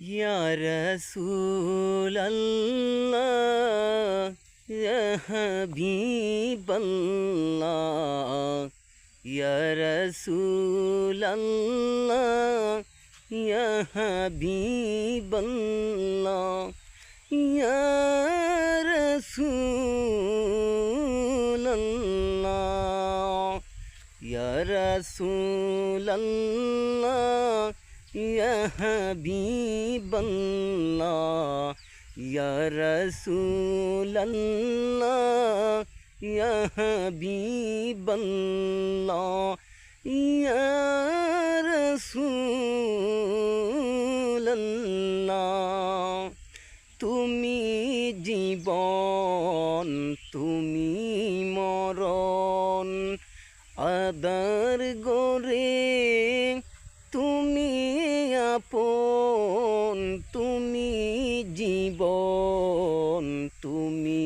ইয়া রাসূলাল্লাহ ইয়া হাবিবাল্লাহ ইয়া রাসূলাল্লাহ ইয়া হাবিবাল্লাহ ইয়া রাসূলাল্লাহ ইয়া রাসূলাল্লাহ ইয়া হাবিবাল্লাহ ইয়া রাসূলাল্লাহ ইয়া হাবিবাল্লাহ ইয়া রাসূলাল্লাহ তুমি জীবন তুমি মরণ আদার গরে তুমি আপন তুমি জীবন তুমি